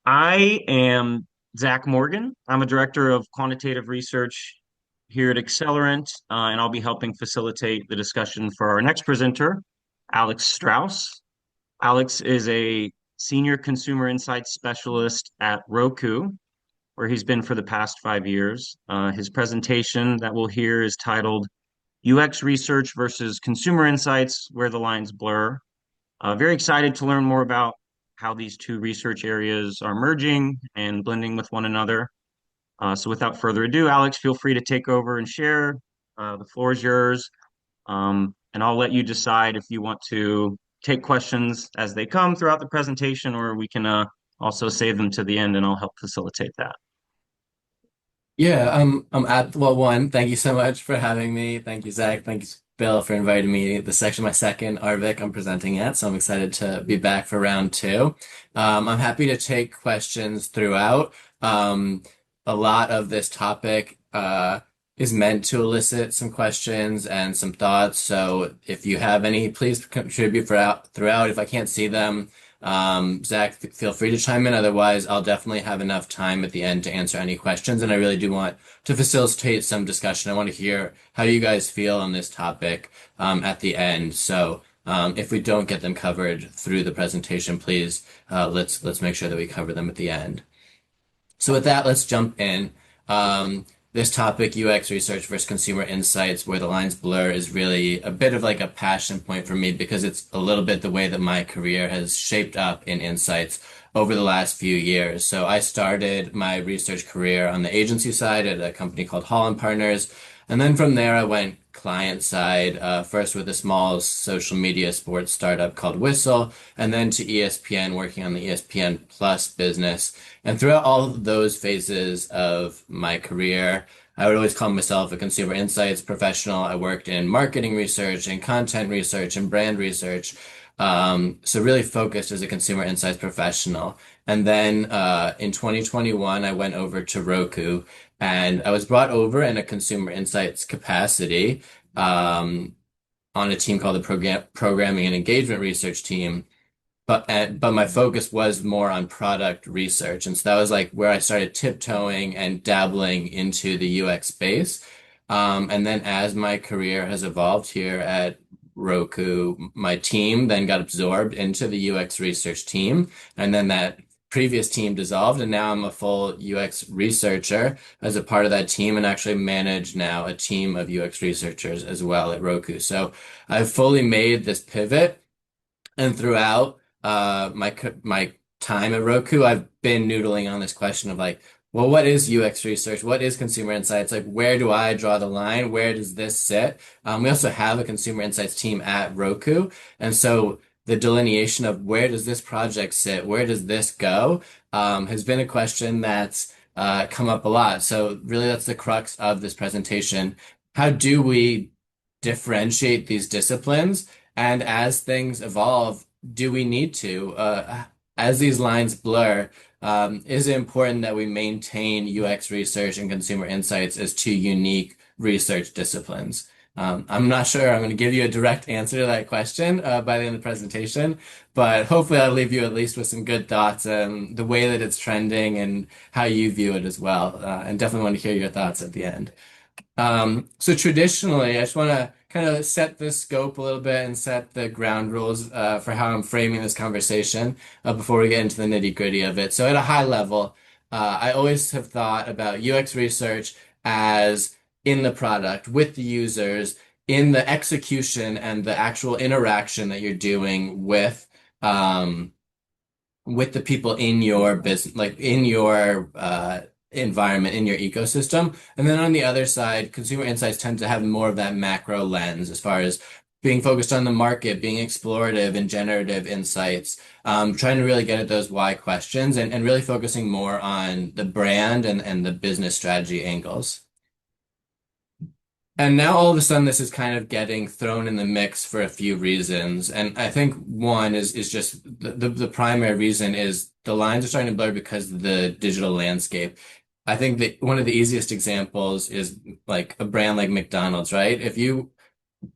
I am Zach Morgan. I'm a director of quantitative research here at Accelerant, and I'll be helping facilitate the discussion for our next presenter, Alex Strauss. Alex is a senior consumer insights specialist at Roku, where he's been for the past 5 years. His presentation that we'll hear is titled UX Research versus Consumer Insights, Where the Lines Blur. Very excited to learn more about how these two research areas are merging and blending with one another. So without further ado, Alex, feel free to take over and share. The floor is yours. And I'll let you decide if you want to take questions as they come throughout the presentation, or we can also save them to the end and I'll help facilitate that. Yeah, I'm at well, one, thank you so much for having me. Thank you, Zach. Thank you, Bill, for inviting me. This is actually my second RVic I'm presenting at, so I'm excited to be back for round two. I'm happy to take questions throughout. A lot of this topic is meant to elicit some questions and some thoughts. So if you have any, please contribute throughout. If I can't see them, Zach, feel free to chime in. Otherwise, I'll definitely have enough time at the end to answer any questions. And I really do want to facilitate some discussion. I want to hear how you guys feel on this topic at the end. So if we don't get them covered through the presentation, please let's make sure that we cover them at the end. So with that, let's jump in. This topic, UX research versus consumer insights, where the lines blur, is really a bit of like a passion point for me because it's a little bit the way that my career has shaped up in insights over the last few years. So I started my research career on the agency side at a company called Holland Partners. And then from there, I went client side, first with a small social media sports startup called Whistle, and then to ESPN, working on the ESPN Plus business. And throughout all of those phases of my career, I would always call myself a consumer insights professional. I worked in marketing research and content research and brand research. So really focused as a consumer insights professional. And then in 2021, I went over to Roku and I was brought over in a consumer insights capacity on a team called the Programming and Engagement Research team. But my focus was more on product research, and so that was like where I started tiptoeing and dabbling into the UX space. And then as my career has evolved here at Roku, my team then got absorbed into the UX research team, and then that previous team dissolved, and now I'm a full UX researcher as a part of that team, and actually manage now a team of UX researchers as well at Roku. So I've fully made this pivot. And throughout my time at Roku, I've been noodling on this question of like, well, what is UX research? What is consumer insights? Like, where do I draw the line? Where does this sit? We also have a consumer insights team at Roku, and so the delineation of where does this project sit? Where does this go? Has been a question that's come up a lot. So really, that's the crux of this presentation. How do we differentiate these disciplines? And as things evolve, do we need to, as these lines blur, is it important that we maintain UX research and consumer insights as two unique research disciplines? I'm not sure I'm going to give you a direct answer to that question by the end of the presentation, but hopefully I'll leave you at least with some good thoughts and the way that it's trending and how you view it as well. And definitely want to hear your thoughts at the end. So traditionally, I just want to kind of set the scope a little bit and set the ground rules for how I'm framing this conversation before we get into the nitty-gritty of it. So at a high level, I always have thought about UX research as in the product, with the users, in the execution and the actual interaction that you're doing with the people in your business, like in your environment, in your ecosystem. And then on the other side, consumer insights tend to have more of that macro lens as far as being focused on the market, being explorative and generative insights, trying to really get at those why questions and really focusing more on the brand and the business strategy angles. And now all of a sudden this is kind of getting thrown in the mix for a few reasons. And I think one is just the primary reason is the lines are starting to blur because of the digital landscape. I think that one of the easiest examples is like a brand like McDonald's, right? If you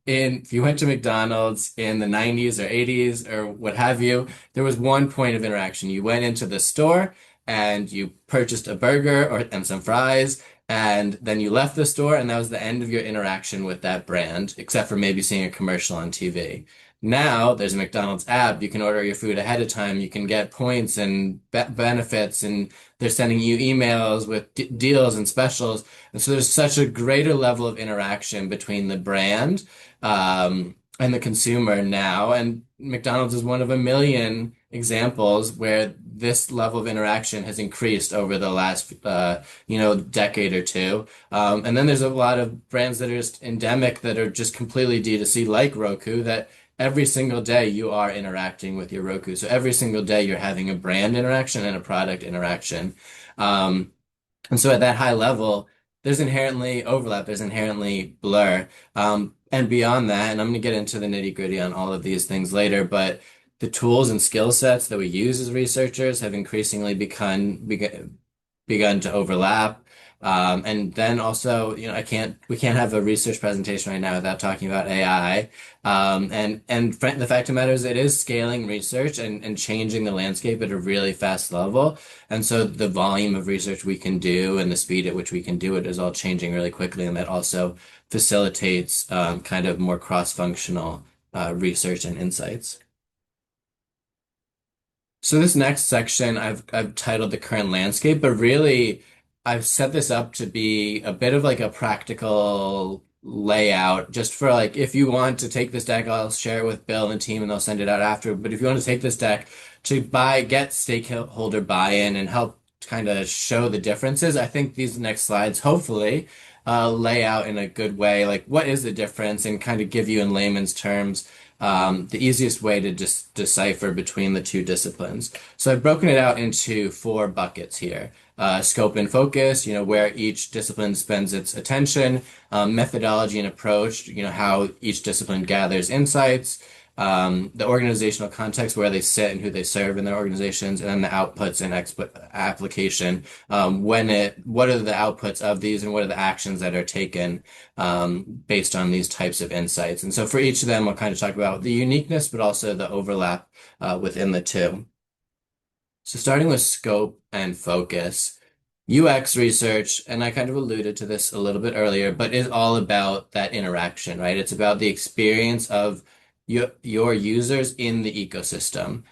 went to McDonald's in the 90s or 80s or what have you, there was one point of interaction. You went into the store and you purchased a burger and some fries, and then you left the store, and that was the end of your interaction with that brand, except for maybe seeing a commercial on TV. Now there's a McDonald's app. You can order your food ahead of time. You can get points and benefits, and they're sending you emails with deals and specials. And so there's such a greater level of interaction between the brand and the consumer now. And McDonald's is one of a million examples where this level of interaction has increased over the last, decade or two. And then there's a lot of brands that are just endemic that are just completely D2C, like Roku, that every single day you are interacting with your Roku. So every single day you're having a brand interaction and a product interaction. Um, and so at that high level, there's inherently overlap, there's inherently blur. And beyond that, and I'm going to get into the nitty-gritty on all of these things later, but the tools and skill sets that we use as researchers have increasingly begun to overlap. And then also, we can't have a research presentation right now without talking about AI. The fact of the matter is, it is scaling research and changing the landscape at a really fast level. And so the volume of research we can do and the speed at which we can do it is all changing really quickly. And that also facilitates kind of more cross-functional research and insights. So this next section I've titled the current landscape, but really I've set this up to be a bit of like a practical layout just for like if you want to take this deck, I'll share it with Bill and the team and they'll send it out after. But if you want to take this deck to get stakeholder buy-in and help kind of show the differences, I think these next slides hopefully lay out in a good way like what is the difference and kind of give you in layman's terms the easiest way to just decipher between the two disciplines. So I've broken it out into four buckets here. Scope and focus, where each discipline spends its attention, methodology and approach, how each discipline gathers insights, the organizational context, where they sit and who they serve in their organizations, and then the outputs and application. What are the outputs of these and what are the actions that are taken based on these types of insights? And so for each of them, I'll kind of talk about the uniqueness, but also the overlap within the two. So starting with scope and focus, UX research, and I kind of alluded to this a little bit earlier, but is all about that interaction, right? It's about the experience of your users in the ecosystem.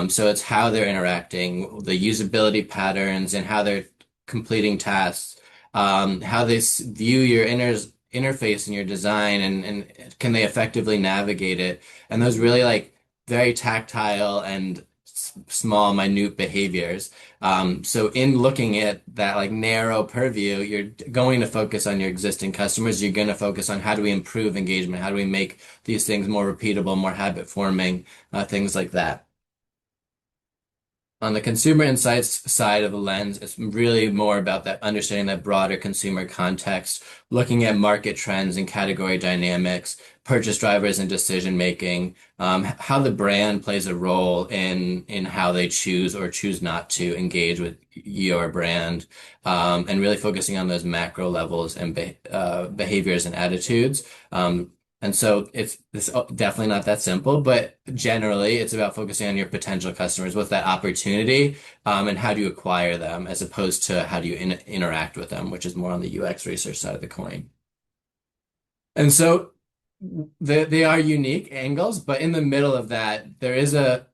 So it's how they're interacting, the usability patterns, and how they're completing tasks, how they view your interface and your design, and can they effectively navigate it? And those really like very tactile and small, minute behaviors. So in looking at that like narrow purview, you're going to focus on your existing customers. You're going to focus on how do we improve engagement? How do we make these things more repeatable, more habit forming, things like that. On the consumer insights side of the lens, it's really more about that understanding that broader consumer context, looking at market trends and category dynamics, purchase drivers and decision making, how the brand plays a role in how they choose or choose not to engage with your brand, and really focusing on those macro levels and behaviors and attitudes. And so it's definitely not that simple, but generally it's about focusing on your potential customers. What's that opportunity, and how do you acquire them as opposed to how do you interact with them, which is more on the UX research side of the coin. And so they are unique angles, but in the middle of that, there is a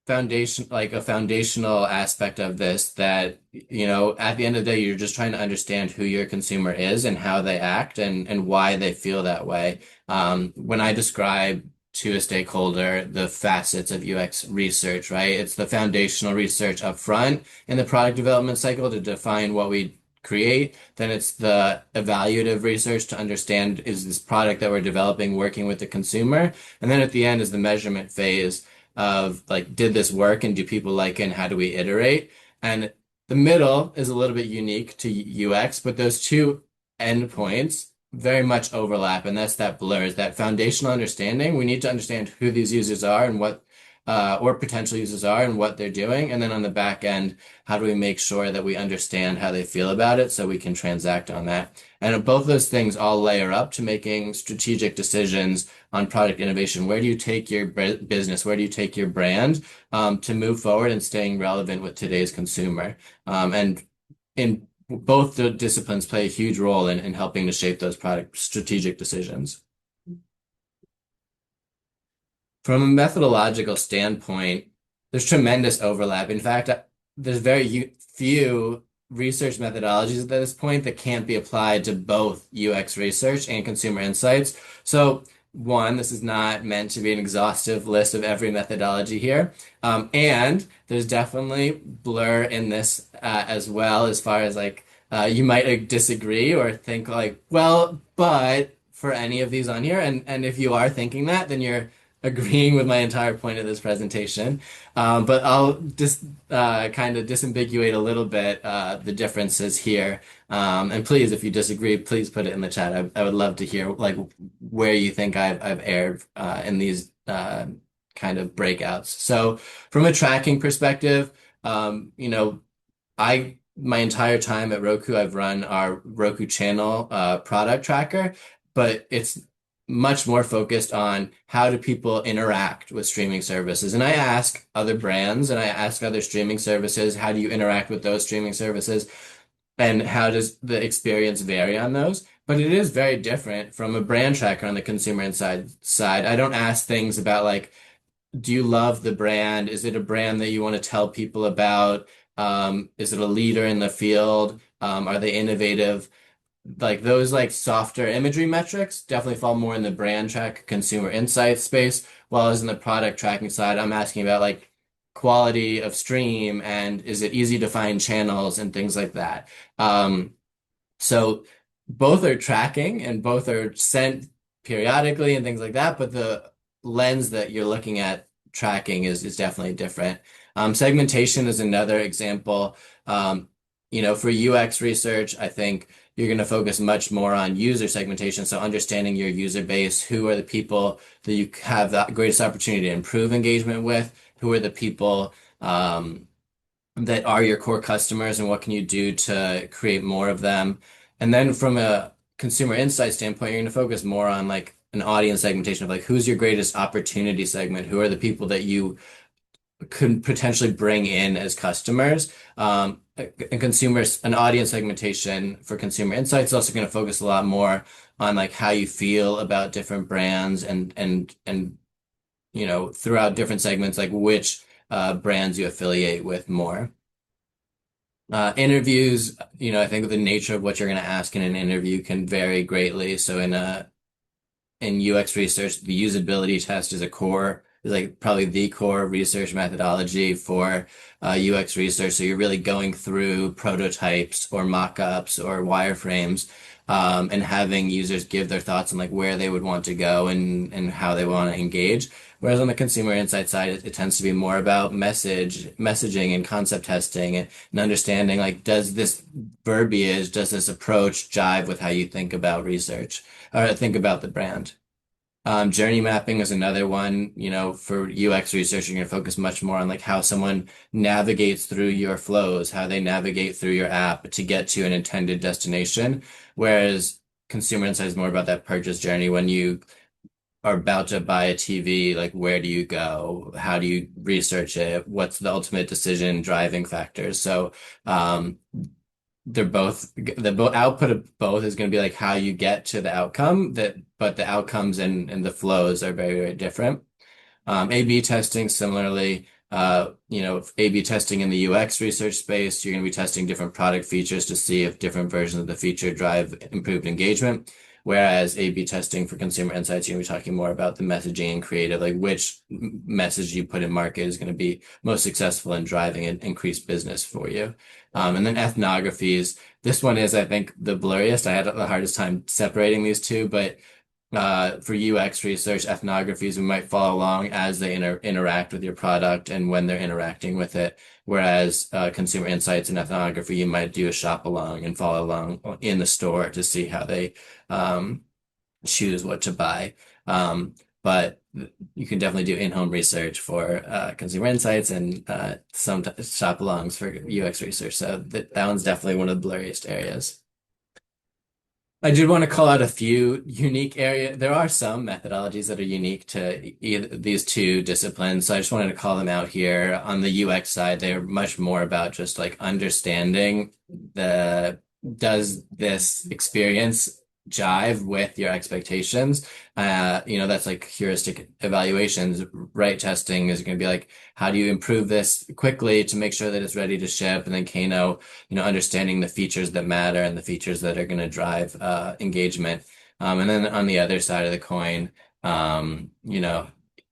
foundational aspect of this that, at the end of the day, you're just trying to understand who your consumer is and how they act and why they feel that way. When I describe to a stakeholder the facets of UX research, right? It's the foundational research up front in the product development cycle to define what we create. Then it's the evaluative research to understand is this product that we're developing working with the consumer? And then at the end is the measurement phase of like, did this work and do people like it and how do we iterate? And the middle is a little bit unique to UX, but those two endpoints very much overlap, and that's that blur, is that foundational understanding. We need to understand who these users are and what or potential users are and what they're doing. And then on the back end, how do we make sure that we understand how they feel about it so we can transact on that? And both those things all layer up to making strategic decisions on product innovation. Where do you take your business? Where do you take your brand to move forward and staying relevant with today's consumer? And in both the disciplines play a huge role in helping to shape those product strategic decisions. From a methodological standpoint, there's tremendous overlap. In fact, there's very few research methodologies at this point that can't be applied to both UX research and consumer insights. So, one, this is not meant to be an exhaustive list of every methodology here. And there's definitely blur in this as well, as far as like you might disagree or think like, well, but for any of these on here, and if you are thinking that, then you're agreeing with my entire point of this presentation. But I'll just kind of disambiguate a little bit the differences here. And please, if you disagree, please put it in the chat. I would love to hear like where you think I've erred in these kind of breakouts. So from a tracking perspective, my entire time at Roku, I've run our Roku channel product tracker, but it's much more focused on how do people interact with streaming services. And I ask other brands and I ask other streaming services, how do you interact with those streaming services? And how does the experience vary on those? But it is very different from a brand tracker on the consumer inside side. I don't ask things about like, do you love the brand? Is it a brand that you want to tell people about? Is it a leader in the field? Are they innovative? Like those like softer imagery metrics definitely fall more in the brand track consumer insight space, while as in the product tracking side, I'm asking about like quality of stream and is it easy to find channels and things like that. So both are tracking and both are sent periodically and things like that, but the lens that you're looking at tracking is definitely different. Segmentation is another example. For UX research, I think you're going to focus much more on user segmentation. So understanding your user base, who are the people that you have the greatest opportunity to improve engagement with, who are the people that are your core customers, and what can you do to create more of them. And then from a consumer insight standpoint, you're going to focus more on like an audience segmentation of like who's your greatest opportunity segment, who are the people that you could potentially bring in as customers. An audience segmentation for consumer insights is also going to focus a lot more on like how you feel about different brands and throughout different segments, like which brands you affiliate with more. Interviews, I think the nature of what you're going to ask in an interview can vary greatly. So in UX research, the usability test is like probably the core research methodology for UX research. So you're really going through prototypes or mock-ups or wireframes, and having users give their thoughts on like where they would want to go and how they want to engage. Whereas on the consumer insight side, it tends to be more about messaging and concept testing and understanding like, does this approach jive with how you think about research or think about the brand? Journey mapping is another one, for UX research, you're going to focus much more on like how someone navigates through your flows, how they navigate through your app to get to an intended destination. Whereas consumer insight is more about that purchase journey. When you are about to buy a TV, like where do you go? How do you research it? What's the ultimate decision driving factors? So, the output of both is going to be like how you get to the outcome but the outcomes and the flows are very, very different. A/B testing similarly, A/B testing in the UX research space, you're going to be testing different product features to see if different versions of the feature drive improved engagement. Whereas A/B testing for consumer insights, you're going to be talking more about the messaging and creative, like which message you put in market is going to be most successful in driving an increased business for you. And then ethnographies. This one is, I think, the blurriest. I had the hardest time separating these two, but for UX research, ethnographies, we might follow along as they interact with your product and when they're interacting with it. Whereas consumer insights and ethnography, you might do a shop along and follow along in the store to see how they choose what to buy. But you can definitely do in-home research for consumer insights and some shop alongs for UX research. So that one's definitely one of the blurriest areas. I did want to call out a few unique area. There are some methodologies that are unique to either these two disciplines. So I just wanted to call them out here. On the UX side, they're much more about just like understanding the does this experience jive with your expectations? That's like heuristic evaluations. Right testing is going to be like, how do you improve this quickly to make sure that it's ready to ship? And then Kano, understanding the features that matter and the features that are going to drive engagement. And then on the other side of the coin, um, you know,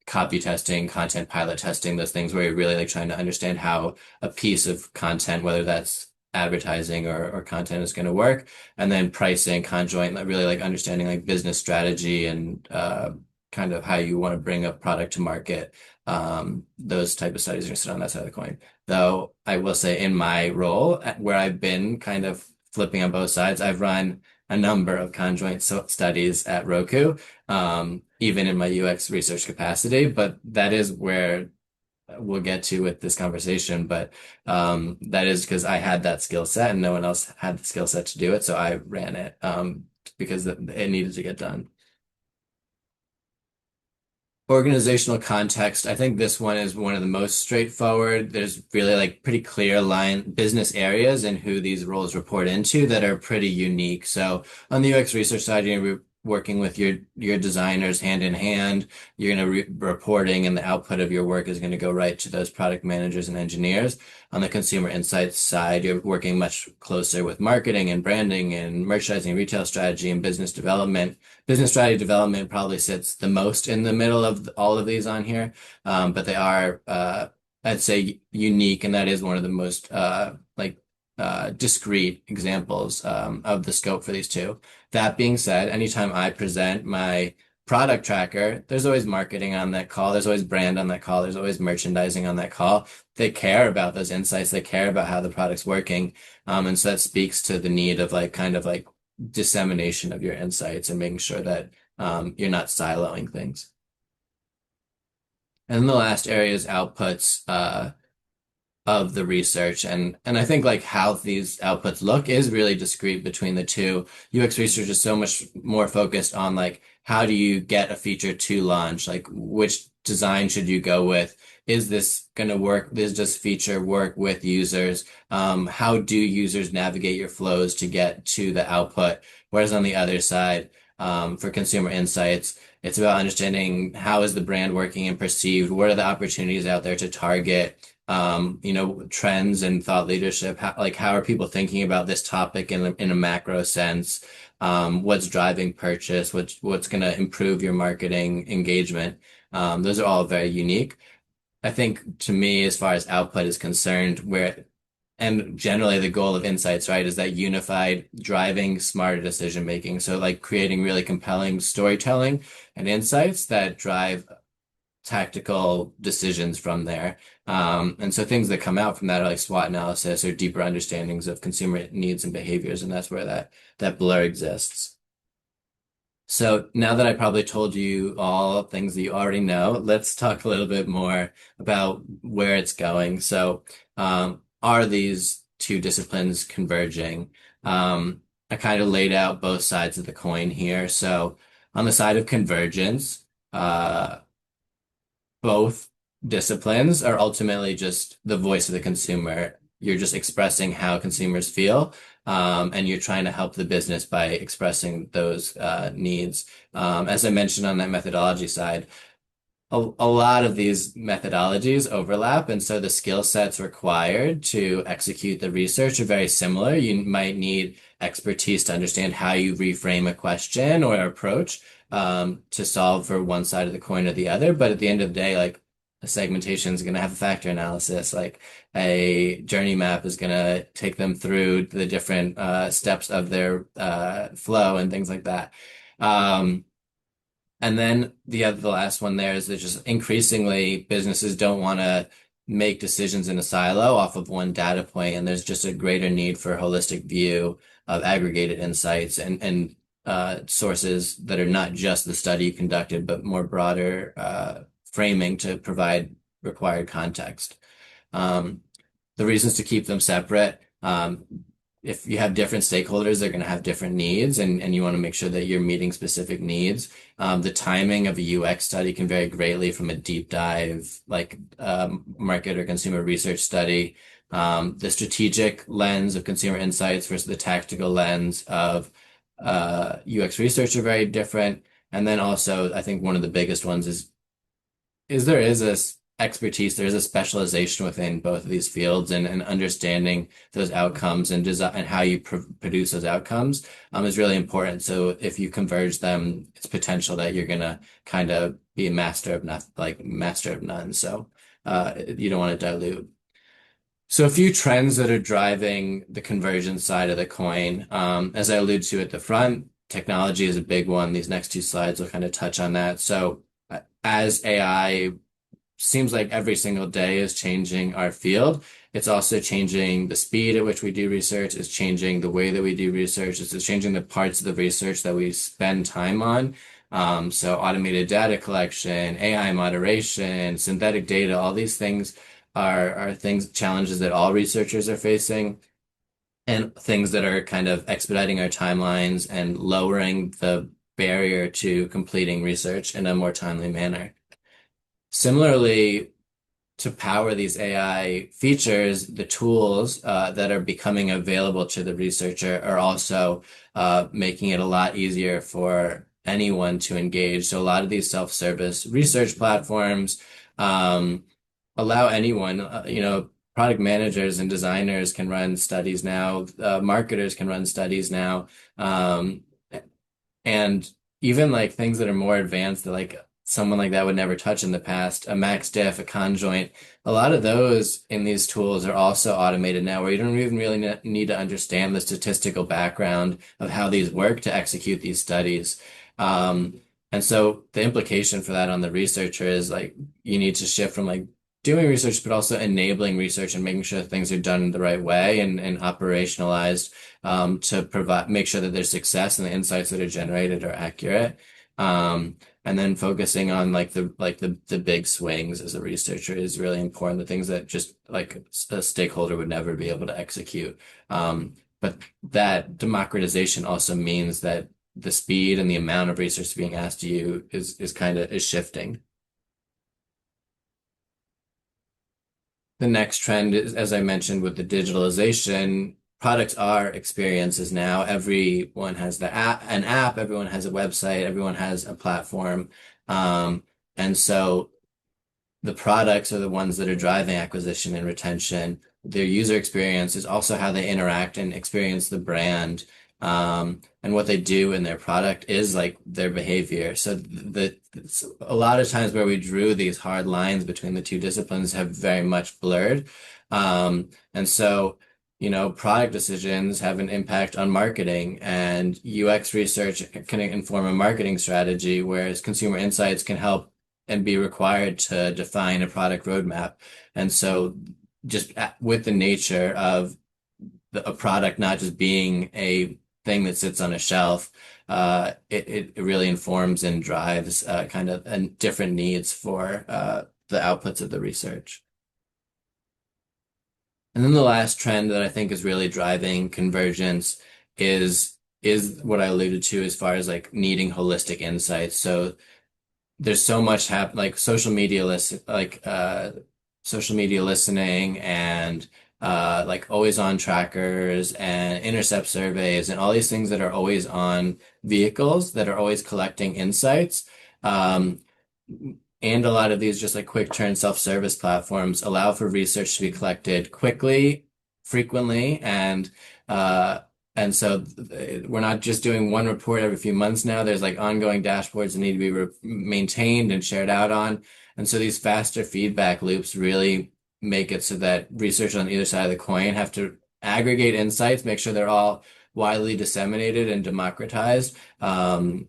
copy testing, content pilot testing, those things where you're really like trying to understand how a piece of content, whether that's advertising or content is going to work. And then pricing, conjoint, like really like understanding like business strategy and kind of how you want to bring a product to market. Those type of studies are sit on that side of the coin. Though I will say in my role, where I've been kind of flipping on both sides, I've run a number of conjoint studies at Roku, even in my UX research capacity. But that is where we'll get to with this conversation. But that is because I had that skill set and no one else had the skill set to do it. So I ran it because it needed to get done. Organizational context. I think this one is one of the most straightforward. There's really like pretty clear line business areas and who these roles report into that are pretty unique. So on the UX research side, you're gonna be working with your designers hand in hand. You're going to reporting and the output of your work is going to go right to those product managers and engineers. On the consumer insights side, you're working much closer with marketing and branding and merchandising, retail strategy and business development. Business strategy development probably sits the most in the middle of all of these on here, but they are, I'd say, unique, and that is one of the most discrete examples of the scope for these two. That being said, anytime I present my product tracker, there's always marketing on that call. There's always brand on that call. There's always merchandising on that call. They care about those insights. They care about how the product's working. And so that speaks to the need of like kind of like dissemination of your insights and making sure that you're not siloing things. And then the last area is outputs of the research. And I think like how these outputs look is really discrete between the two. UX research is so much more focused on like how do you get a feature to launch? Like which design should you go with? Is this going to work? Does this feature work with users? How do users navigate your flows to get to the output? Whereas on the other side, for consumer insights, it's about understanding how is the brand working and perceived? What are the opportunities out there to target? Trends and thought leadership. How are people thinking about this topic in a macro sense? What's driving purchase? What's going to improve your marketing engagement? Those are all very unique. I think to me, as far as output is concerned, and generally the goal of insights, right, is that unified driving smarter decision making. So like creating really compelling storytelling and insights that drive tactical decisions from there. And so things that come out from that are like SWOT analysis or deeper understandings of consumer needs and behaviors, and that's where that blur exists. So now that I probably told you all things that you already know, let's talk a little bit more about where it's going. So, are these two disciplines converging? I kind of laid out both sides of the coin here. So, on the side of convergence, both disciplines are ultimately just the voice of the consumer. You're just expressing how consumers feel, and you're trying to help the business by expressing those needs. As I mentioned on that methodology side, a lot of these methodologies overlap, and so the skill sets required to execute the research are very similar. You might need expertise to understand how you reframe a question or approach to solve for one side of the coin or the other. But at the end of the day, like a segmentation is going to have a factor analysis, like a journey map is going to take them through the different steps of their flow and things like that. And then the last one there is that just increasingly businesses don't want to make decisions in a silo off of one data point, and there's just a greater need for a holistic view of aggregated insights and sources that are not just the study you conducted, but more broader framing to provide required context. Um, the reasons to keep them separate. If you have different stakeholders, they're going to have different needs, and you want to make sure that you're meeting specific needs. The timing of a UX study can vary greatly from a deep dive, like market or consumer research study. The strategic lens of consumer insights versus the tactical lens of UX research are very different. And then also, I think one of the biggest ones is there is this expertise, there is a specialization within both of these fields, and understanding those outcomes and design and how you produce those outcomes is really important. So if you converge them, it's potential that you're gonna kind of be a master of nothing, like master of none. So you don't want to dilute. So a few trends that are driving the conversion side of the coin. As I alluded to at the front, technology is a big one. These next two slides will kind of touch on that. So as AI seems like every single day is changing our field, it's also changing the speed at which we do research, it's changing the way that we do research, it's changing the parts of the research that we spend time on. So automated data collection, AI moderation, synthetic data, all these things are things, challenges that all researchers are facing, and things that are kind of expediting our timelines and lowering the barrier to completing research in a more timely manner. Similarly, to power these AI features, the tools that are becoming available to the researcher are also making it a lot easier for anyone to engage. So a lot of these self-service research platforms allow anyone, product managers and designers can run studies now, marketers can run studies now, and even like things that are more advanced that like someone like that would never touch in the past, a max diff, a conjoint, a lot of those in these tools are also automated now, where you don't even really need to understand the statistical background of how these work to execute these studies. And so the implication for that on the researcher is like you need to shift from like doing research, but also enabling research and making sure that things are done in the right way and operationalized to provide make sure that there's success and the insights that are generated are accurate. And then focusing on like the big swings as a researcher is really important. The things that just like a stakeholder would never be able to execute. But that democratization also means that the speed and the amount of research being asked to you is kind of is shifting. The next trend is, as I mentioned, with the digitalization, products are experiences now. Everyone has an app, everyone has a website, everyone has a platform. And so the products are the ones that are driving acquisition and retention. Their user experience is also how they interact and experience the brand. And what they do in their product is like their behavior. So a lot of times where we drew these hard lines between the two disciplines have very much blurred. And so, product decisions have an impact on marketing, and UX research can inform a marketing strategy, whereas consumer insights can help and be required to define a product roadmap. And so just with the nature of a product not just being a thing that sits on a shelf, it really informs and drives kind of different needs for the outputs of the research. And then the last trend that I think is really driving convergence is what I alluded to as far as like needing holistic insights. So there's so much like social media listening and like always on trackers and intercept surveys and all these things that are always on vehicles that are always collecting insights. And a lot of these just like quick turn self-service platforms allow for research to be collected quickly, frequently, and so we're not just doing one report every few months now. There's like ongoing dashboards that need to be maintained and shared out on. And so these faster feedback loops really make it so that researchers on either side of the coin have to aggregate insights, make sure they're all widely disseminated and democratized, and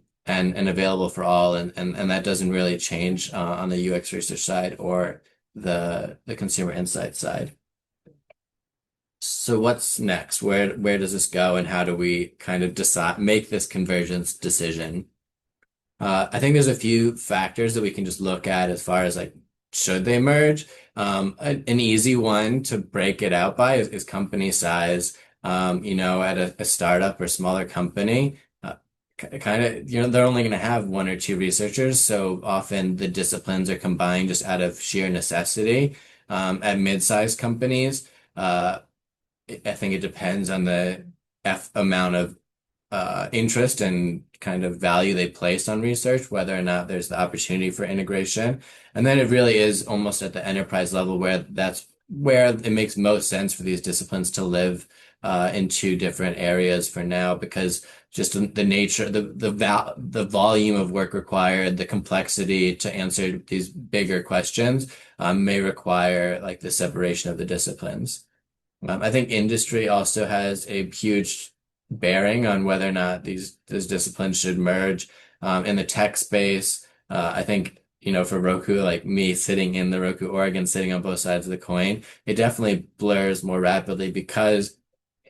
available for all. And that doesn't really change on the UX research side or the consumer insight side. So what's next? Where does this go, and how do we kind of decide make this convergence decision? I think there's a few factors that we can just look at as far as like should they merge. An easy one to break it out by is company size. At a startup or smaller company, kind of, they're only going to have one or two researchers, so often the disciplines are combined just out of sheer necessity. At mid-sized companies, uh, I think it depends on the F amount of interest and kind of value they place on research, whether or not there's the opportunity for integration. And then it really is almost at the enterprise level where that's where it makes most sense for these disciplines to live in two different areas for now, because just the nature, the volume of work required, the complexity to answer these bigger questions may require like the separation of the disciplines. I think industry also has a huge bearing on whether or not these disciplines should merge. In the tech space, I think, for Roku, like me sitting in the Roku org and sitting on both sides of the coin, it definitely blurs more rapidly because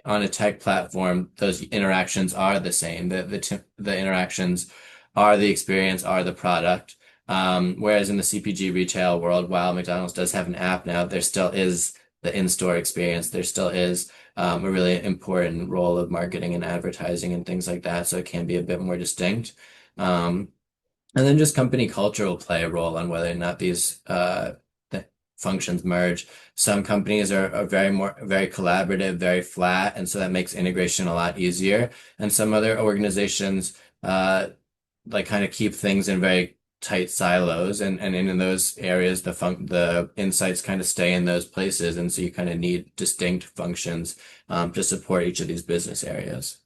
on a tech platform, those interactions are the same. The interactions are the experience, are the product. Whereas in the CPG retail world, while McDonald's does have an app now, there still is the in-store experience. There still is a really important role of marketing and advertising and things like that. So it can be a bit more distinct. Um, and then just company culture will play a role on whether or not these functions merge. Some companies are very collaborative, very flat, and so that makes integration a lot easier. And some other organizations like kind of keep things in very tight silos, and in those areas the insights kind of stay in those places, and so you kind of need distinct functions to support each of these business areas.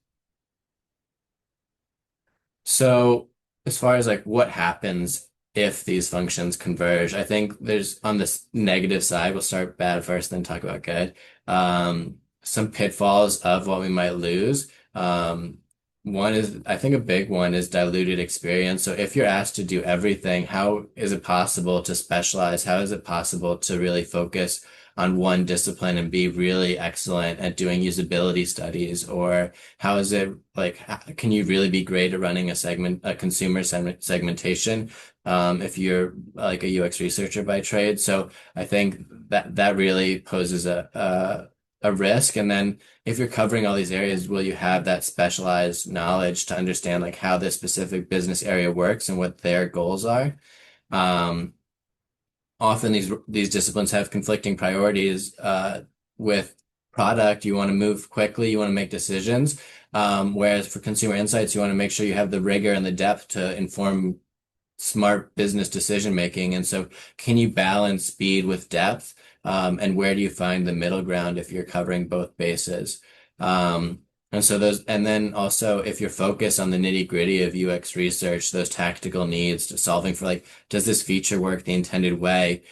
So, as far as like what happens if these functions converge, I think there's on this negative side, we'll start bad first, then talk about good. Some pitfalls of what we might lose. One is, I think a big one is diluted experience. So if you're asked to do everything, how is it possible to specialize? How is it possible to really focus on one discipline and be really excellent at doing usability studies? Or how is it like, can you really be great at running a consumer segmentation, if you're like a UX researcher by trade? So I think that really poses a risk. And then if you're covering all these areas, will you have that specialized knowledge to understand like how this specific business area works and what their goals are? Um, Often these disciplines have conflicting priorities with product. You want to move quickly, you want to make decisions. Whereas for consumer insights, you want to make sure you have the rigor and the depth to inform smart business decision making. And so, can you balance speed with depth? And where do you find the middle ground if you're covering both bases? And then also if you're focused on the nitty gritty of UX research, those tactical needs to solving for like, does this feature work the intended way?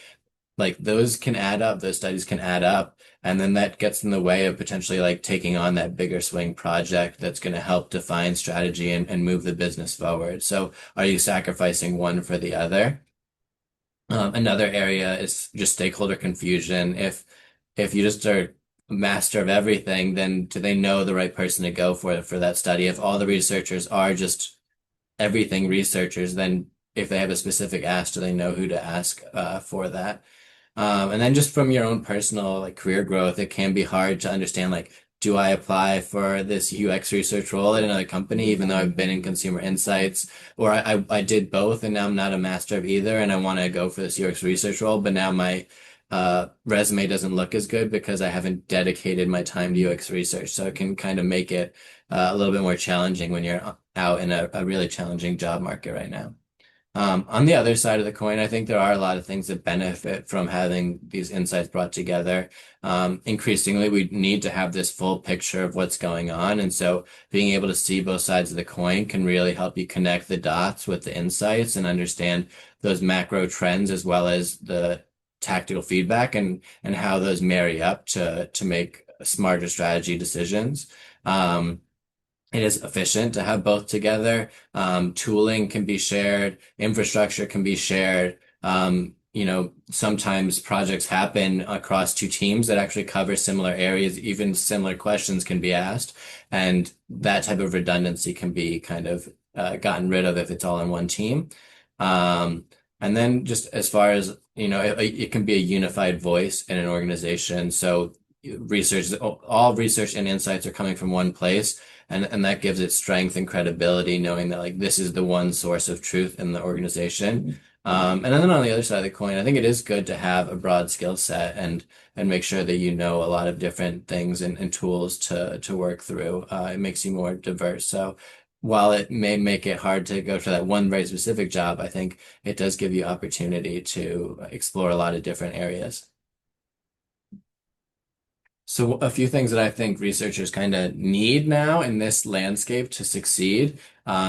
Like those can add up, those studies can add up. And then that gets in the way of potentially like taking on that bigger swing project that's going to help define strategy and move the business forward. So are you sacrificing one for the other? Another area is just stakeholder confusion. If you just are a master of everything, then do they know the right person to go for that study? If all the researchers are just everything researchers, then if they have a specific ask, do they know who to ask for that? And then just from your own personal like career growth, it can be hard to understand like, do I apply for this UX research role at another company, even though I've been in consumer insights, or I did both and now I'm not a master of either, and I want to go for this UX research role, but now my resume doesn't look as good because I haven't dedicated my time to UX research. So it can kind of make it a little bit more challenging when you're out in a really challenging job market right now. On the other side of the coin, I think there are a lot of things that benefit from having these insights brought together. Increasingly, we need to have this full picture of what's going on. And so being able to see both sides of the coin can really help you connect the dots with the insights and understand those macro trends as well as the tactical feedback and how those marry up to make smarter strategy decisions. It is efficient to have both together. Tooling can be shared, infrastructure can be shared. sometimes projects happen across two teams that actually cover similar areas, even similar questions can be asked, and that type of redundancy can be kind of gotten rid of if it's all in one team. Um, and then just as far as, it can be a unified voice in an organization. So all research and insights are coming from one place. And that gives it strength and credibility, knowing that like this is the one source of truth in the organization. And then on the other side of the coin, I think it is good to have a broad skill set and make sure that you know a lot of different things and tools to work through. It makes you more diverse. So while it may make it hard to go to that one very specific job, I think it does give you opportunity to explore a lot of different areas. So a few things that I think researchers kind of need now in this landscape to succeed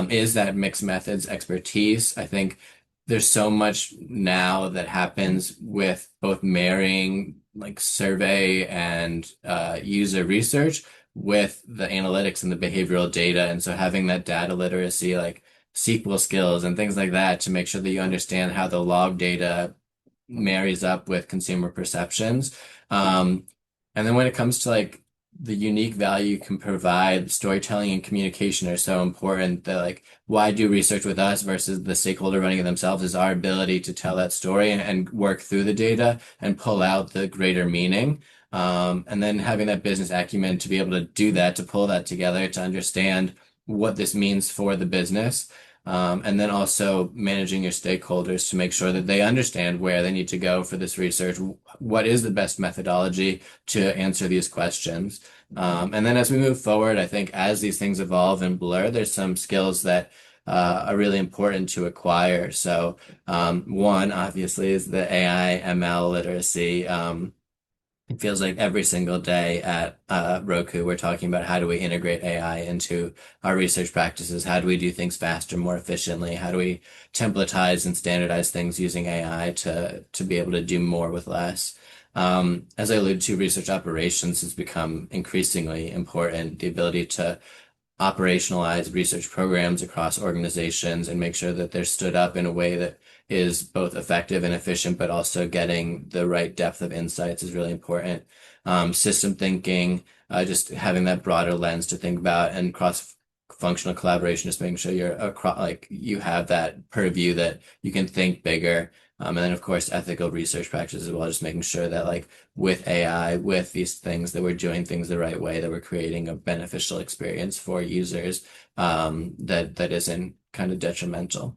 is that mixed methods expertise. I think there's so much now that happens with both marrying like survey and user research with the analytics and the behavioral data. And so having that data literacy, like SQL skills and things like that to make sure that you understand how the log data marries up with consumer perceptions. Um, and then when it comes to like the unique value you can provide, storytelling and communication are so important that like why do research with us versus the stakeholder running it themselves is our ability to tell that story and work through the data and pull out the greater meaning. And then having that business acumen to be able to do that, to pull that together, to understand what this means for the business. And then also managing your stakeholders to make sure that they understand where they need to go for this research. What is the best methodology to answer these questions? And then as we move forward, I think as these things evolve and blur, there's some skills that are really important to acquire. So one, obviously, is the AI ML literacy. It feels like every single day at Roku, we're talking about how do we integrate AI into our research practices? How do we do things faster, more efficiently? How do we templatize and standardize things using AI to be able to do more with less? As I alluded to, research operations has become increasingly important. The ability to operationalize research programs across organizations and make sure that they're stood up in a way that is both effective and efficient, but also getting the right depth of insights is really important. System thinking, just having that broader lens to think about and cross-functional collaboration, just making sure you're across, like you have that purview that you can think bigger. And then, of course, ethical research practices as well, just making sure that, like, with AI, with these things, that we're doing things the right way, that we're creating a beneficial experience for users, that isn't kind of detrimental.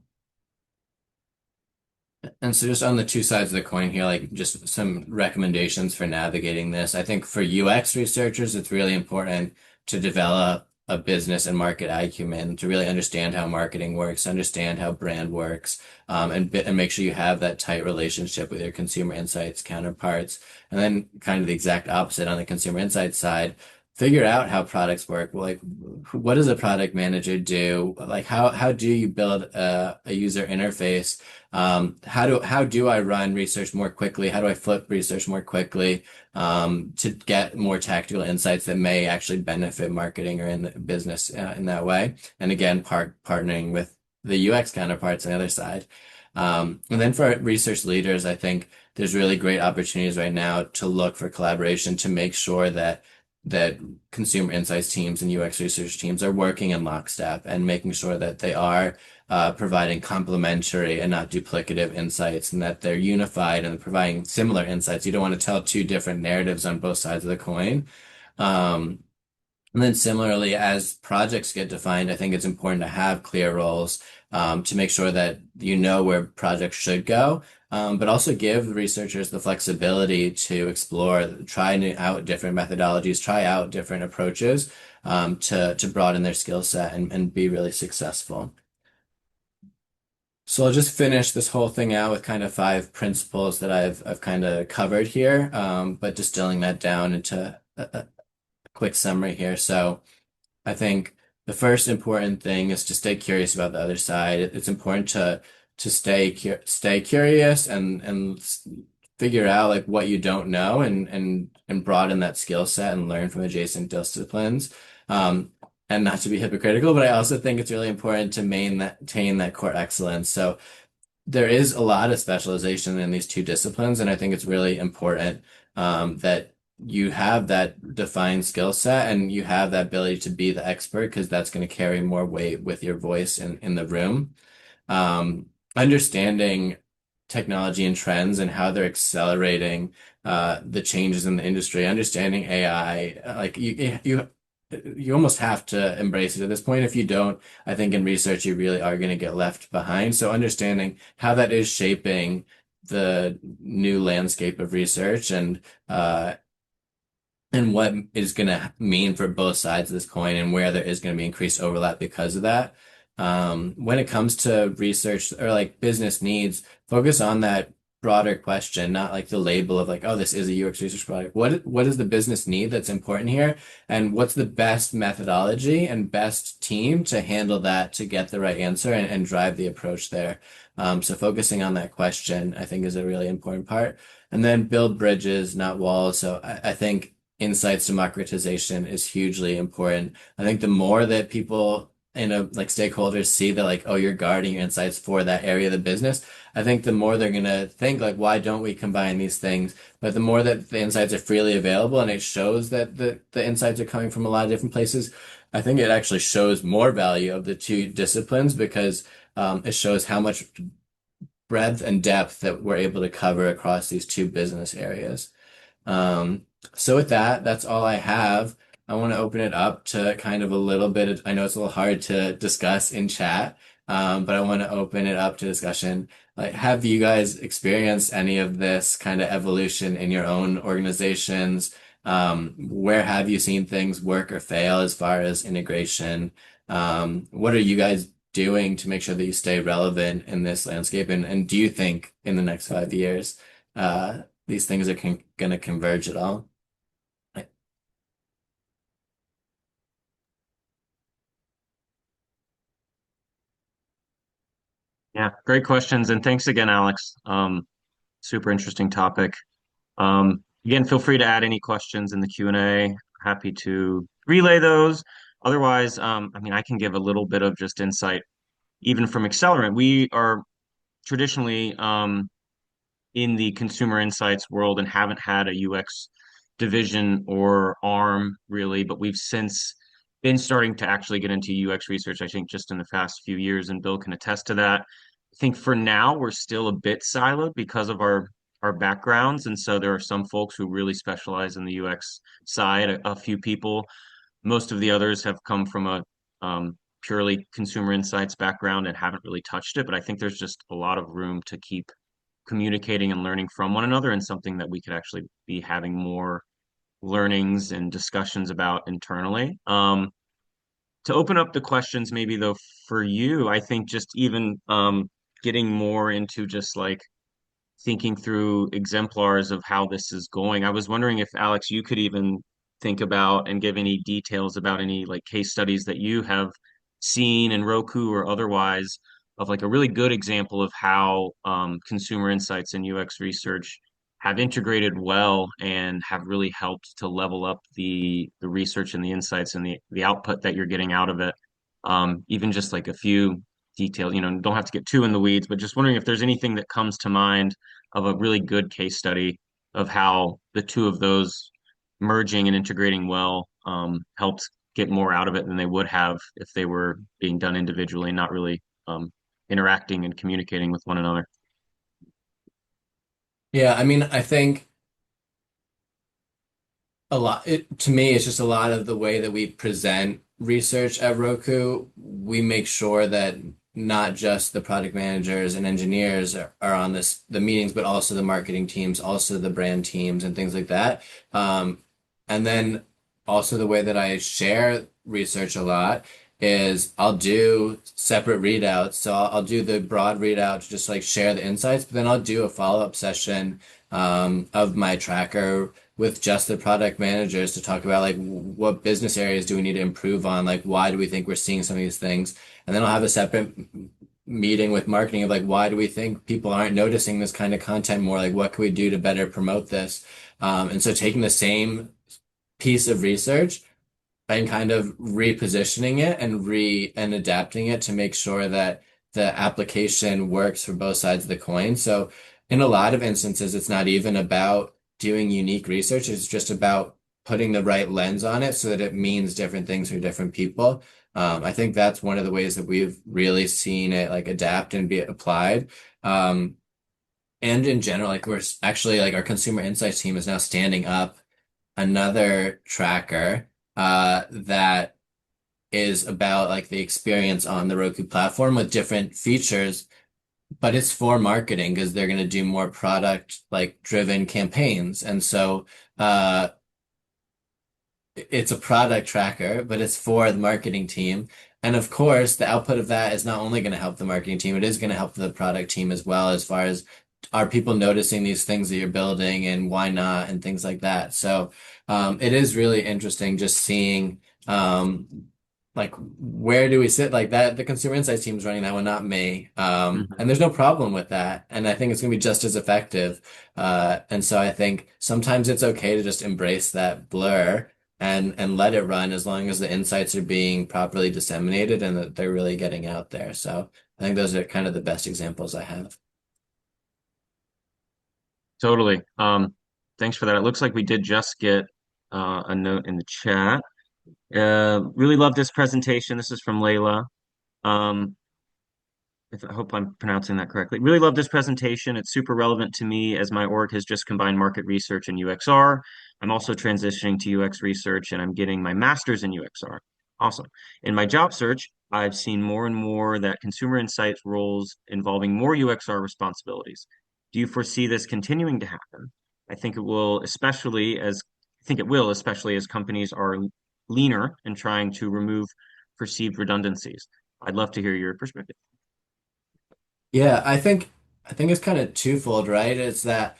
And so just on the two sides of the coin here, like just some recommendations for navigating this. I think for UX researchers, it's really important to develop a business and market acumen to really understand how marketing works, understand how brand works, and make sure you have that tight relationship with your consumer insights counterparts. And then kind of the exact opposite on the consumer insights side. Figure out how products work. Like, what does a product manager do? Like, how do you build a user interface? How do I run research more quickly? How do I flip research more quickly to get more tactical insights that may actually benefit marketing or in the business in that way? And again, partnering with the UX counterparts on the other side. And then for research leaders, I think there's really great opportunities right now to look for collaboration to make sure that consumer insights teams and UX research teams are working in lockstep and making sure that they are providing complementary and not duplicative insights and that they're unified and providing similar insights. You don't want to tell two different narratives on both sides of the coin. Um, and then similarly, as projects get defined, I think it's important to have clear roles to make sure that you know where projects should go, but also give researchers the flexibility to explore, out different methodologies, try out different approaches to broaden their skill set and be really successful. So I'll just finish this whole thing out with kind of five principles that I've kind of covered here, but distilling that down into a quick summary here. So I think the first important thing is to stay curious about the other side. It's important to stay curious and figure out like what you don't know and broaden that skill set and learn from adjacent disciplines. And not to be hypocritical, but I also think it's really important to maintain that core excellence. So there is a lot of specialization in these two disciplines, and I think it's really important that you have that defined skill set and you have that ability to be the expert because that's going to carry more weight with your voice in the room. Understanding technology and trends and how they're accelerating the changes in the industry, understanding AI, like you almost have to embrace it at this point. If you don't, I think in research you really are going to get left behind. So understanding how that is shaping the new landscape of research and what is going to mean for both sides of this coin and where there is going to be increased overlap because of that. When it comes to research or like business needs, focus on that broader question, not like the label of like, oh, this is a UX research product. What is the business need that's important here? And what's the best methodology and best team to handle that to get the right answer and drive the approach there? So focusing on that question, I think is a really important part. And then build bridges, not walls. So I think insights democratization is hugely important. I think the more that people like stakeholders see that like, oh, you're guarding your insights for that area of the business, I think the more they're gonna think like, why don't we combine these things? But the more that the insights are freely available and it shows that the insights are coming from a lot of different places, I think it actually shows more value of the two disciplines because it shows how much breadth and depth that we're able to cover across these two business areas. So with that, that's all I have. I want to open it up to kind of a little bit I know it's a little hard to discuss in chat, but I want to open it up to discussion. Like, have you guys experienced any of this kind of evolution in your own organizations? Where have you seen things work or fail as far as integration? What are you guys doing to make sure that you stay relevant in this landscape? And do you think in the next 5 years, these things are going to converge at all? Yeah, great questions, and thanks again, Alex. Super interesting topic. Again, feel free to add any questions in the Q&A. Happy to relay those. Otherwise, I mean, I can give a little bit of just insight, even from Accelerant. We are traditionally in the consumer insights world and haven't had a UX division or arm really, but we've since been starting to actually get into UX research, I think, just in the past few years, and Bill can attest to that. I think for now we're still a bit siloed because of our backgrounds, and so there are some folks who really specialize in the UX side, a few people. Most of the others have come from a purely consumer insights background and haven't really touched it, but I think there's just a lot of room to keep communicating and learning from one another, and something that we could actually be having more learnings and discussions about internally. To open up the questions, maybe though, for you, I think just even getting more into just like thinking through exemplars of how this is going. I was wondering if, Alex, you could even think about and give any details about any like case studies that you have seen in Roku or otherwise of like a really good example of how consumer insights and UX research have integrated well and have really helped to level up the research and the insights and the output that you're getting out of it. Even just like a few details, don't have to get too in the weeds, but just wondering if there's anything that comes to mind of a really good case study of how the two of those merging and integrating well helped get more out of it than they would have if they were being done individually, not really interacting and communicating with one another. Yeah, I mean, I think to me, it's just a lot of the way that we present research at Roku. We make sure that not just the product managers and engineers are on the meetings, but also the marketing teams, also the brand teams and things like that. And then also the way that I share research a lot is I'll do separate readouts. So I'll do the broad readout to just like share the insights, but then I'll do a follow-up session of my tracker with just the product managers to talk about like what business areas do we need to improve on? Like why do we think we're seeing some of these things? And then I'll have a separate meeting with marketing of like why do we think people aren't noticing this kind of content more? Like what can we do to better promote this? And so taking the same piece of research and kind of repositioning it and adapting it to make sure that the application works for both sides of the coin. So in a lot of instances, it's not even about doing unique research. It's just about putting the right lens on it so that it means different things for different people. I think that's one of the ways that we've really seen it like adapt and be applied. Um, and in general, like actually like our consumer insights team is now standing up another tracker that is about like the experience on the Roku platform with different features, but it's for marketing because they're going to do more product like driven campaigns. And so it's a product tracker, but it's for the marketing team. And of course, the output of that is not only going to help the marketing team, it is going to help the product team as well, as far as are people noticing these things that you're building and why not and things like that. So it is really interesting just seeing like where do we sit like that. The consumer insights team is running that one, not me. And there's no problem with that. And I think it's going to be just as effective. And so I think sometimes it's okay to just embrace that blur and let it run as long as the insights are being properly disseminated and that they're really getting out there. So I think those are kind of the best examples I have. Totally. Thanks for that. It looks like we did just get a note in the chat. Really love this presentation. This is from Layla. Um, if I hope I'm pronouncing that correctly. Really love this presentation. It's super relevant to me as my org has just combined market research and UXR. I'm also transitioning to UX research and I'm getting my master's in UXR. Awesome. In my job search, I've seen more and more that consumer insights roles involving more UXR responsibilities. Do you foresee this continuing to happen? I think it will, especially as companies are leaner and trying to remove perceived redundancies. I'd love to hear your perspective. Yeah, I think it's kind of twofold, right? It's that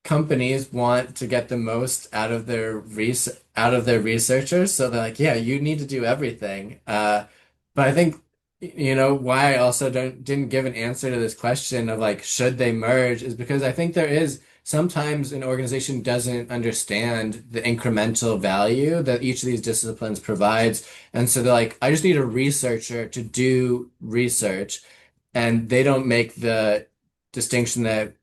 companies want to get the most out of their researchers, so they're like, yeah, you need to do everything. But I think why I also don't didn't give an answer to this question of like should they merge is because I think there is sometimes an organization doesn't understand the incremental value that each of these disciplines provides, and so they're like, I just need a researcher to do research, and they don't make the distinction that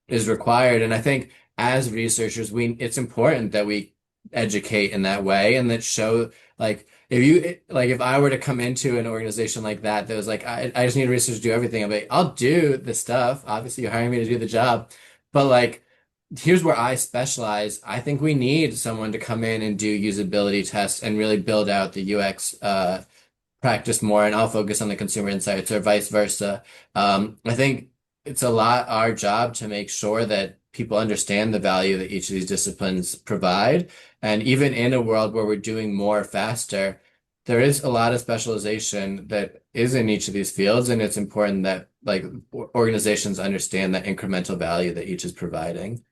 is required. And I think as researchers, we it's important that we educate in that way and that show like if I were to come into an organization like that was like I just need a researcher to do everything. I'm like, I'll do the stuff. Obviously, you're hiring me to do the job, but like here's where I specialize. I think we need someone to come in and do usability tests and really build out the UX practice more, and I'll focus on the consumer insights or vice versa. I think it's a lot our job to make sure that people understand the value that each of these disciplines provide. And even in a world where we're doing more faster, there is a lot of specialization that is in each of these fields, and it's important that like organizations understand that incremental value that each is providing.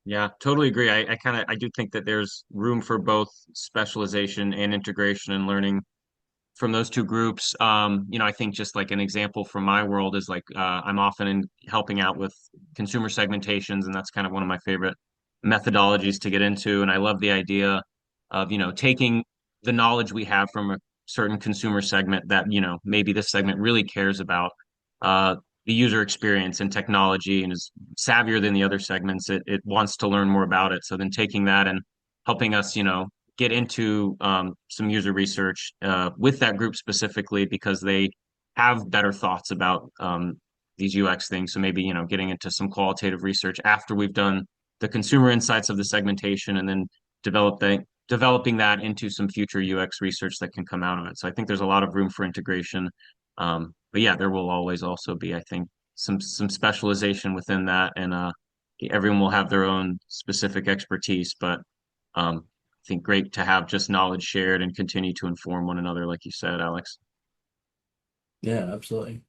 Yeah, totally agree. I do think that there's room for both specialization and integration and learning from those two groups. I think just like an example from my world is like I'm often helping out with consumer segmentations, and that's kind of one of my favorite methodologies to get into. And I love the idea of, taking the knowledge we have from a certain consumer segment that, maybe this segment really cares about uh, the user experience and technology and is savvier than the other segments. It wants to learn more about it. So then taking that and helping us, get into some user research with that group specifically because they have better thoughts about these UX things. So maybe, getting into some qualitative research after we've done the consumer insights of the segmentation and then developing that into some future UX research that can come out of it. So I think there's a lot of room for integration. But yeah, there will always also be, I think, some specialization within that, and everyone will have their own specific expertise. But I think great to have just knowledge shared and continue to inform one another, like you said, Alex. Yeah, absolutely.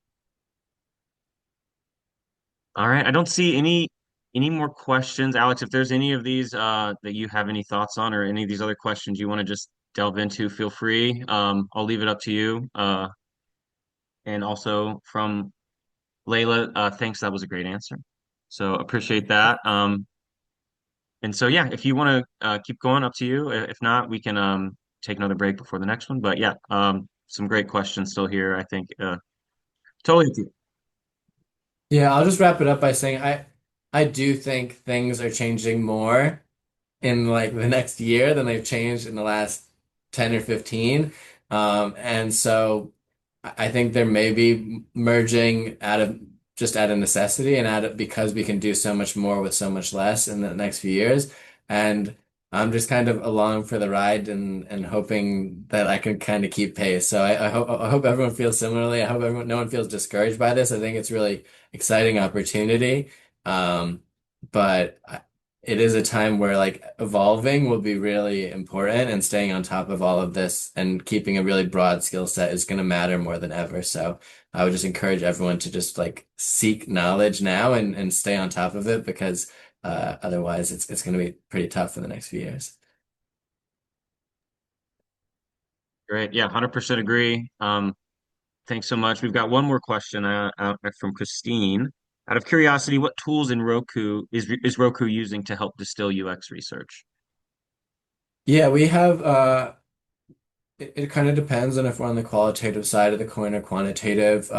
All right, I don't see any more questions, Alex. If there's any of these that you have any thoughts on, or any of these other questions you want to just delve into, feel free. I'll leave it up to you. And also from Layla, thanks. That was a great answer. So appreciate that. And so yeah, if you want to keep going, up to you. If not, we can take another break before the next one. But yeah, some great questions still here. I think totally with you. Yeah, I'll just wrap it up by saying I do think things are changing more in like the next year than they've changed in the last 10 or 15. And so I think there may be merging out of just out of necessity and out of because we can do so much more with so much less in the next few years. And I'm just kind of along for the ride and hoping that I can kind of keep pace. So I hope everyone feels similarly. I hope no one feels discouraged by this. I think it's really exciting opportunity. Um, but it is a time where like evolving will be really important and staying on top of all of this and keeping a really broad skill set is going to matter more than ever. So I would just encourage everyone to just like seek knowledge now and stay on top of it because otherwise it's going to be pretty tough for the next few years. Great. Yeah, 100% agree. Thanks so much. We've got one more question from Christine. Out of curiosity, what tools in Roku is Roku using to help distill UX research? Yeah, we have it kind of depends on if we're on the qualitative side of the coin or quantitative.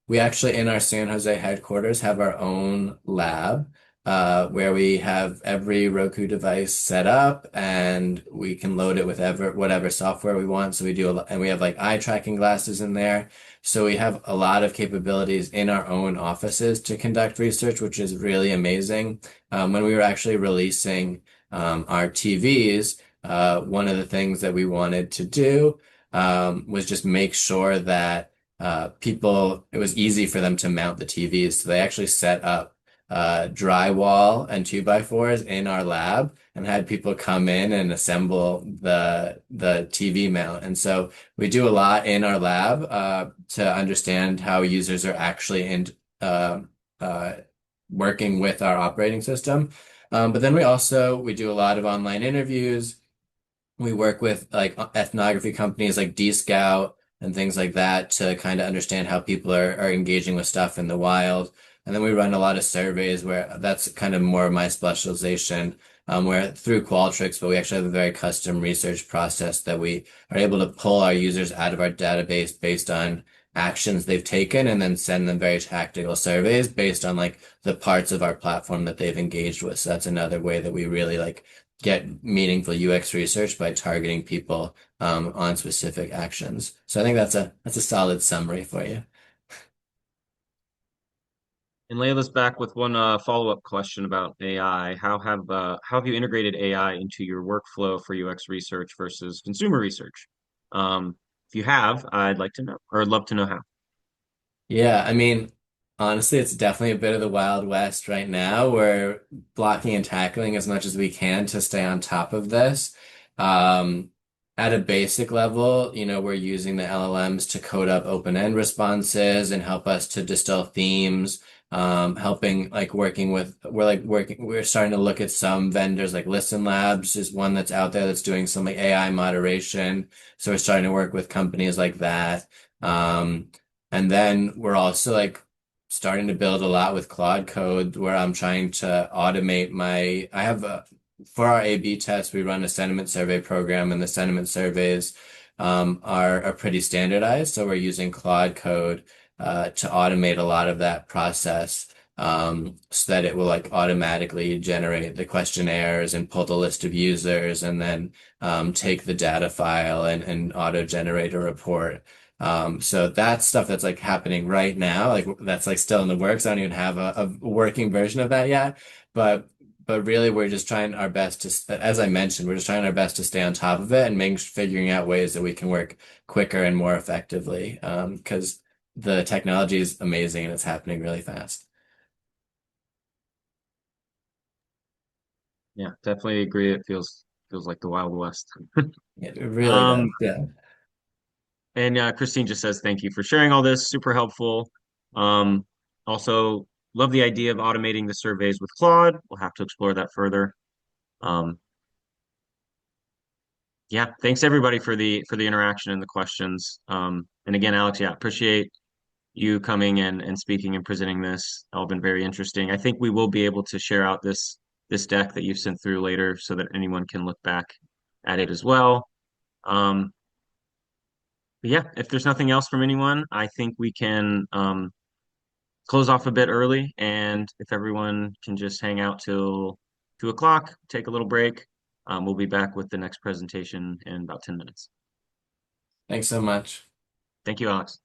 We actually, in our San Jose headquarters, have our own lab where we have every Roku device set up and we can load it with whatever software we want. So we do, and we have like eye tracking glasses in there. So we have a lot of capabilities in our own offices to conduct research, which is really amazing. When we were actually releasing our TVs, one of the things that we wanted to do was just make sure that it was easy for them to mount the TVs. So they actually set up drywall and 2x4s in our lab and had people come in and assemble the TV mount. And so we do a lot in our lab to understand how users are actually uh, uh, working with our operating system. But then we do a lot of online interviews. We work with like ethnography companies like D-Scout and things like that to kind of understand how people are engaging with stuff in the wild. And then we run a lot of surveys where that's kind of more of my specialization, where through Qualtrics, but we actually have a very custom research process that we are able to pull our users out of our database based on actions they've taken and then send them very tactical surveys based on like the parts of our platform that they've engaged with. So that's another way that we really like get meaningful UX research by targeting people on specific actions. So I think that's a solid summary for you. And Layla's back with one follow-up question about AI. How have you integrated AI into your workflow for UX research versus consumer research? If you have, I'd like to know, or I'd love to know how. Yeah, I mean, honestly, it's definitely a bit of the Wild West right now. We're blocking and tackling as much as we can to stay on top of this. Um, at a basic level, we're using the LLMs to code up open-end responses and help us to distill themes. Helping like we're starting to look at some vendors like Listen Labs is one that's out there that's doing some like AI moderation. So we're starting to work with companies like that. Um, and then we're also like starting to build a lot with Claude Code where I'm trying to automate for our A/B test, we run a sentiment survey program and the sentiment surveys are pretty standardized. So we're using Claude Code to automate a lot of that process so that it will like automatically generate the questionnaires and pull the list of users and then take the data file and auto generate a report. So that's stuff that's like happening right now. Like that's like still in the works. I don't even have a working version of that yet. But but really we're just trying our best as I mentioned, we're just trying our best to stay on top of it and figuring out ways that we can work quicker and more effectively. Because the technology is amazing and it's happening really fast. Yeah, definitely agree. It feels like the Wild West. It really does. Um, Yeah. and Christine just says thank you for sharing all this. Super helpful. Um, Also, love the idea of automating the surveys with Claude. We'll have to explore that further. Um, yeah, thanks everybody for the interaction and the questions. And again, Alex, yeah, appreciate you coming and speaking and presenting this. All been very interesting. I think we will be able to share out this deck that you've sent through later so that anyone can look back at it as well. Um, But yeah, if there's nothing else from anyone, I think we can close off a bit early. And if everyone can just hang out till 2 o'clock, take a little break, we'll be back with the next presentation in about 10 minutes. Thanks so much. Thank you, Alex.